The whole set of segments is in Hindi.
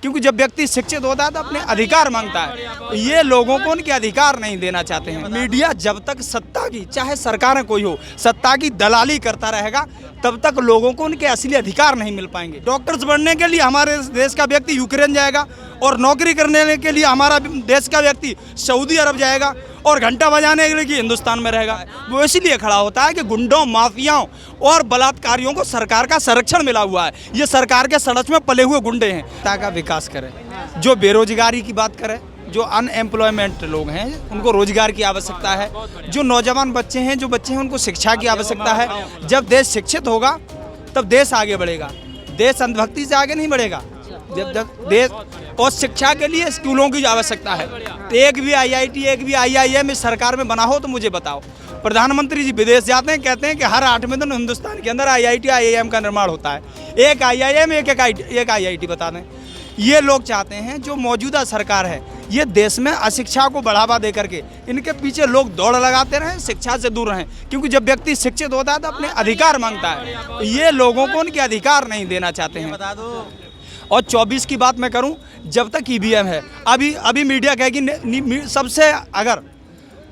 क्योंकि जब व्यक्ति शिक्षित होता है तो अपने अधिकार मांगता है। ये लोगों को उनके अधिकार नहीं देना चाहते हैं। मीडिया जब तक सत्ता की, चाहे सरकार कोई हो, सत्ता की दलाली करता रहेगा तब तक लोगों को उनके असली अधिकार नहीं मिल पाएंगे। डॉक्टर्स बनने के लिए हमारे देश का व्यक्ति यूक्रेन जाएगा और नौकरी करने के लिए हमारा देश का व्यक्ति सऊदी अरब जाएगा और घंटा बजाने के लिए हिंदुस्तान में रहेगा। वो इसीलिए खड़ा होता है कि गुंडों, माफियाओं और बलात्कारियों को सरकार का संरक्षण मिला हुआ है। ये सरकार के सड़क में पले हुए गुंडे हैं। सत्ता का विकास करें, जो बेरोजगारी की बात करें, जो अनएम्प्लॉयमेंट लोग हैं उनको रोजगार की आवश्यकता है, जो नौजवान बच्चे हैं, जो बच्चे हैं उनको शिक्षा की आवश्यकता है। जब देश शिक्षित होगा तब देश आगे बढ़ेगा। देश अंधभक्ति से आगे नहीं बढ़ेगा। जब देश और शिक्षा के लिए स्कूलों की आवश्यकता है। एक भी IIT, एक भी IIM इस सरकार में बना हो तो मुझे बताओ। प्रधानमंत्री जी विदेश जाते हैं, कहते हैं कि हर 8वें दिन हिंदुस्तान के अंदर IIT, IIM का निर्माण होता है। एक IIM, एक IIT बता दें। ये लोग चाहते हैं जो मौजूदा सरकार है ये देश में अशिक्षा को बढ़ावा दे करके इनके पीछे लोग दौड़ लगाते रहें, शिक्षा से दूर रहें। क्योंकि जब व्यक्ति शिक्षित होता है तो अपने अधिकार मांगता है। ये लोगों को उनके अधिकार नहीं देना चाहते हैं। और 24 की बात मैं करूं, जब तक EVM है, अभी मीडिया कहेगी सबसे, अगर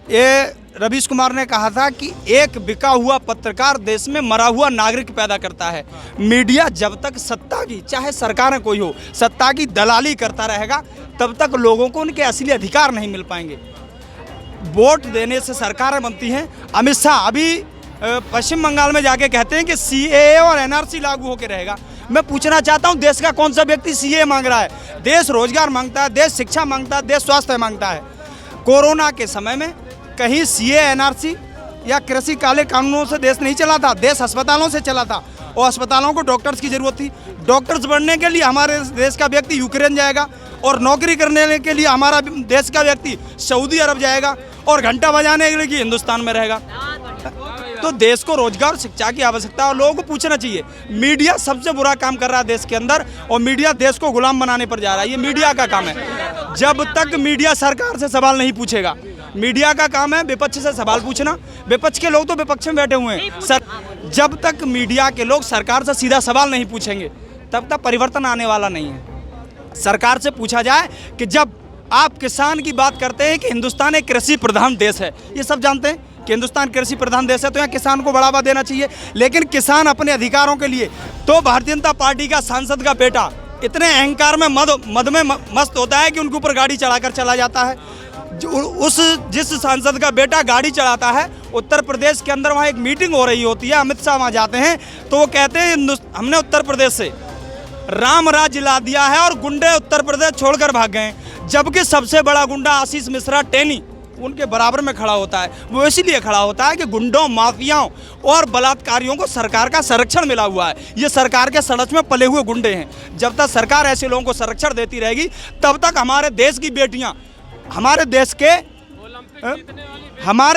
ये रवीश कुमार ने कहा था कि एक बिका हुआ पत्रकार देश में मरा हुआ नागरिक पैदा करता है। मीडिया जब तक सत्ता की, चाहे सरकार कोई हो, सत्ता की दलाली करता रहेगा तब तक लोगों को उनके असली अधिकार नहीं मिल पाएंगे। वोट देने से सरकारें बनती हैं। अमित शाह अभी पश्चिम बंगाल में जाके कहते हैं कि CAA और NRC लागू होकर रहेगा। मैं पूछना चाहता हूं, देश का कौन सा व्यक्ति CAA मांग रहा है? देश रोजगार मांगता है, देश शिक्षा मांगता है, देश स्वास्थ्य मांगता है। कोरोना के समय में कहीं CAA, NRC या कृषि काले कानूनों से देश नहीं चला था, देश अस्पतालों से चला था। और अस्पतालों को डॉक्टर्स की जरूरत थी। डॉक्टर्स बनने के लिए हमारे देश का व्यक्ति यूक्रेन जाएगा और नौकरी करने के लिए हमारा देश का व्यक्ति सऊदी अरब जाएगा और घंटा बजाने के लिए हिंदुस्तान में रहेगा। तो देश को रोजगार, शिक्षा की आवश्यकता है और लोगों को पूछना चाहिए। मीडिया सबसे बुरा काम कर रहा है देश के अंदर और मीडिया देश को गुलाम बनाने पर जा रहा है। ये मीडिया का काम है। जब तक मीडिया सरकार से सवाल नहीं पूछेगा, मीडिया का काम है विपक्ष से सवाल पूछना। विपक्ष के लोग तो विपक्ष में बैठे हुए हैं। जब तक मीडिया के लोग सरकार से सीधा सवाल नहीं पूछेंगे तब तक परिवर्तन आने वाला नहीं है। सरकार से पूछा जाए कि जब आप किसान की बात करते हैं कि हिंदुस्तान एक कृषि प्रधान देश है, ये सब जानते हैं कि हिंदुस्तान कृषि प्रधान देश है, तो यहाँ किसान को बढ़ावा देना चाहिए। लेकिन किसान अपने अधिकारों के लिए तो भारतीय जनता पार्टी का सांसद का बेटा इतने अहंकार में मद में मस्त होता है कि उनके ऊपर गाड़ी चढ़ाकर चला जाता है। जिस सांसद का बेटा गाड़ी चढ़ाता है, उत्तर प्रदेश के अंदर वहाँ एक मीटिंग हो रही होती है, अमित शाह वहाँ जाते हैं तो वो कहते हैं हमने उत्तर प्रदेश से राम राज्य ला दिया है और गुंडे उत्तर प्रदेश छोड़कर भाग गए। जबकि सबसे बड़ा गुंडा आशीष मिश्रा टेनी उनके बराबर में खड़ा होता है। वो इसीलिए खड़ा होता है कि गुंडों, माफियाओं और बलात्कारियों को सरकार का संरक्षण मिला हुआ है। ये सरकार के सड़क में पले हुए गुंडे हैं। जब तक सरकार ऐसे लोगों को संरक्षण देती रहेगी तब तक हमारे देश की बेटियां, हमारे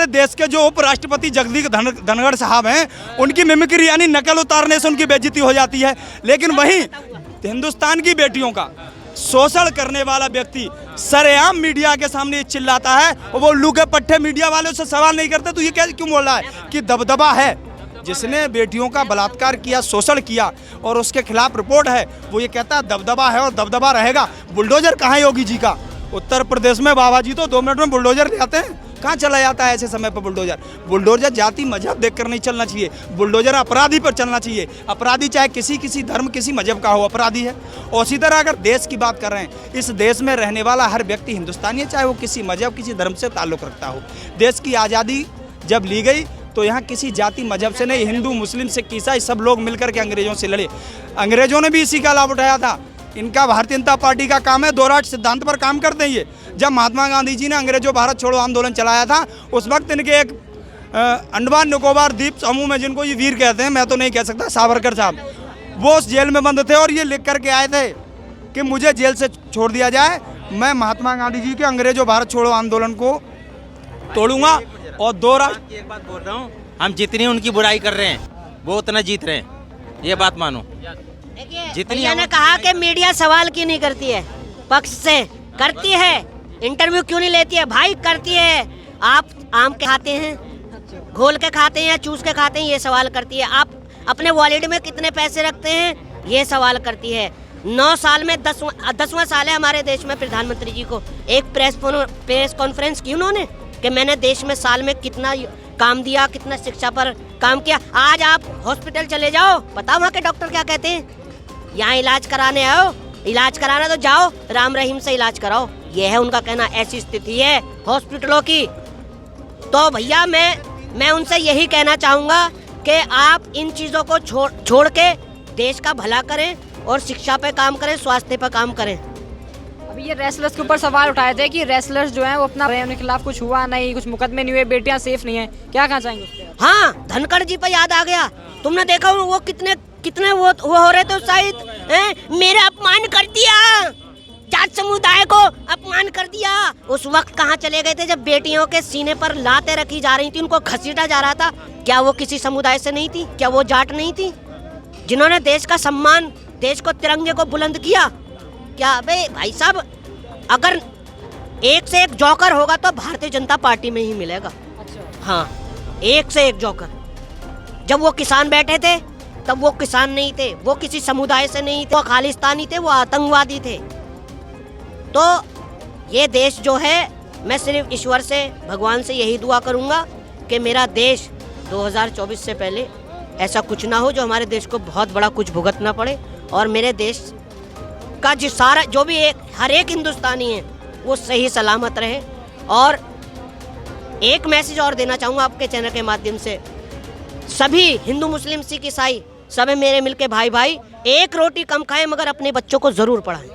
देश के जो उपराष्ट्रपति जगदीप धनखड़ साहब हैं, उनकी मिमिक्री यानी नकल उतारने से उनकी बेइज्जती हो जाती है। लेकिन वहीं हिंदुस्तान की बेटियों का शोषण करने वाला व्यक्ति सरेआम मीडिया के सामने चिल्लाता है और वो उल्लू के पट्टे मीडिया वालों से सवाल नहीं करते। तो ये क्यों बोल रहा है कि दबदबा है? जिसने बेटियों का बलात्कार किया, शोषण किया और उसके खिलाफ रिपोर्ट है, वो ये कहता है दबदबा है और दबदबा रहेगा। बुलडोजर कहाँ है योगी जी का? उत्तर प्रदेश में बाबा जी तो 2 मिनट में बुलडोजर ले आते हैं। कहाँ चला जाता है ऐसे समय पर बुलडोजर जाति मजहब देखकर नहीं चलना चाहिए। बुलडोजर अपराधी पर चलना चाहिए। अपराधी चाहे किसी धर्म, किसी मजहब का हो, अपराधी है। और इसी तरह अगर देश की बात कर रहे हैं, इस देश में रहने वाला हर व्यक्ति हिंदुस्तानी है, चाहे वो किसी मजहब, किसी धर्म से ताल्लुक़ रखता हो। देश की आज़ादी जब ली गई तो यहाँ किसी जाति मजहब से नहीं, हिंदू, मुस्लिम, सिख, ईसाई सब लोग मिलकर के अंग्रेजों से लड़े। अंग्रेजों ने भी इसी का लाभ उठाया था। इनका भारतीय जनता पार्टी का काम है, 2 राष्ट्र सिद्धांत पर काम करते हैं ये। जब महात्मा गांधी जी ने अंग्रेजों भारत छोड़ो आंदोलन चलाया था, उस वक्त इनके एक अंडमान निकोबार द्वीप समूह में, जिनको ये वीर कहते हैं, मैं तो नहीं कह सकता, सावरकर साहब, वो उस जेल में बंद थे और ये लिख करके आए थे कि मुझे जेल से छोड़ दिया जाए, मैं महात्मा गांधी जी के अंग्रेजों भारत छोड़ो आंदोलन को तोड़ूंगा और 2 राष्ट्र। एक बात बोल रहा हूँ, हम जितनी उनकी बुराई कर रहे हैं वो उतना जीत रहे हैं, ये बात मानो। जितनी ने कहा कि मीडिया सवाल क्यों नहीं करती है, पक्ष से करती है, इंटरव्यू क्यों नहीं लेती है? भाई करती है। आप आम के खाते हैं, घोल के खाते हैं या चूस के खाते हैं, ये सवाल करती है। आप अपने वॉलेट में कितने पैसे रखते हैं, ये सवाल करती है। 9 साल में 10वां साल है हमारे देश में प्रधानमंत्री जी को। एक प्रेस कॉन्फ्रेंस की उन्होंने कि मैंने देश में साल में कितना काम दिया, कितना शिक्षा पर काम किया। आज आप हॉस्पिटल चले जाओ, पता वहाँ के डॉक्टर क्या कहते हैं? यहाँ इलाज कराने आओ, इलाज कराना तो जाओ राम रहीम से इलाज कराओ, ये है उनका कहना। ऐसी स्थिति है हॉस्पिटलों की। तो भैया मैं उनसे यही कहना चाहूँगा कि आप इन चीज़ों को छोड़ के देश का भला करें और शिक्षा पे काम करें, स्वास्थ्य पे काम करें। अभी ये रेसलर्स के ऊपर सवाल उठाए थे कि रेसलर्स जो हैं वो अपना उनके खिलाफ कुछ हुआ नहीं, कुछ मुकदमे नहीं हुए, बेटियां सेफ नहीं है, क्या कहना चाहेंगे उस पर? हाँ, धनखड़ जी पे याद आ गया। तुमने देखा वो कितने वो हो रहे थे उत्साहित, मेरा अपमान कर दिया, जाट समुदाय को अपमान कर दिया। उस वक्त कहाँ चले गए थे जब बेटियों के सीने पर लातें रखी जा रही थी, उनको घसीटा जा रहा था? क्या वो किसी समुदाय से नहीं थी? क्या वो जाट नहीं थी जिन्होंने देश का सम्मान, देश को, तिरंगे को बुलंद किया? क्या भाई साहब, अगर एक से एक जॉकर होगा तो भारतीय जनता पार्टी में ही मिलेगा। अच्छा। हाँ, एक से एक जॉकर। जब वो किसान बैठे थे तब वो किसान नहीं थे, वो किसी समुदाय से नहीं थे, वो खालिस्तानी थे, वो आतंकवादी थे। तो ये देश जो है, मैं सिर्फ ईश्वर से, भगवान से यही दुआ करूँगा कि मेरा देश 2024 से पहले ऐसा कुछ ना हो जो हमारे देश को बहुत बड़ा कुछ भुगतना पड़े, और मेरे देश का जो भी हर एक हिंदुस्तानी है वो सही सलामत रहे। और एक मैसेज और देना चाहूँगा आपके चैनल के माध्यम से, सभी हिंदू, मुस्लिम, सिख, ईसाई सब मेरे मिलके भाई, एक रोटी कम खाएं मगर अपने बच्चों को ज़रूर पढ़ाएं।